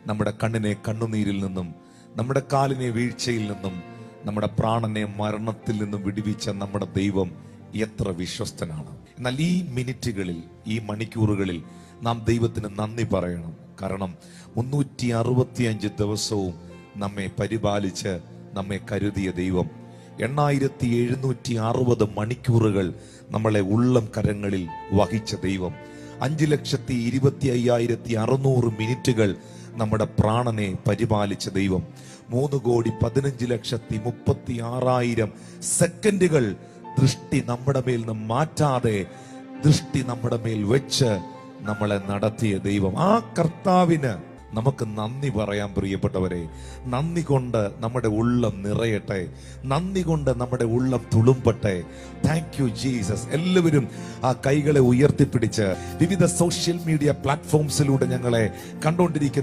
നമ്മുടെ കണ്ണിനെ കണ്ണുനീരിൽ നിന്നും, നമ്മുടെ കാലിനെ വീഴ്ചയിൽ നിന്നും, നമ്മുടെ പ്രാണനെ മരണത്തിൽ നിന്നും വിടുവിച്ച നമ്മുടെ ദൈവം എത്ര വിശ്വസ്തനാണ്. എന്നാൽ ഈ മിനിറ്റുകളിൽ, ഈ മണിക്കൂറുകളിൽ നാം ദൈവത്തിന് നന്ദി പറയണം. കാരണം 365 ദിവസവും നമ്മെ പരിപാലിച്ച് നമ്മെ കരുതിയ ദൈവം, 8760 മണിക്കൂറുകൾ നമ്മളെ ഉള്ളം കരങ്ങളിൽ വഹിച്ച ദൈവം, 5,25,600 മിനിറ്റുകൾ നമ്മുടെ പ്രാണനെ പരിപാലിച്ച ദൈവം, 3,15,36,000 സെക്കൻഡുകൾ ദൃഷ്ടി നമ്മുടെ മേൽ നിന്ന് മാറ്റാതെ ദൃഷ്ടി നമ്മുടെ മേൽ വെച്ച് നമ്മളെ നടത്തിയ ദൈവം, ആ കർത്താവിന് നമുക്ക് നന്ദി പറയാൻ. പ്രിയപ്പെട്ടവരെ, നന്ദി കൊണ്ട് നമ്മുടെ ഉള്ളം നിറയട്ടെ, നന്ദി കൊണ്ട് നമ്മുടെ ഉള്ളം തുളുമ്പട്ടെ. Thank you Jesus. എല്ലാവരും ആ കൈകളെ ഉയർത്തിപ്പിടിച്ച് വിവിധ സോഷ്യൽ മീഡിയ പ്ലാറ്റ്ഫോംസിലൂടെ ഞങ്ങളെ കണ്ടുകൊണ്ടിരിക്കുന്ന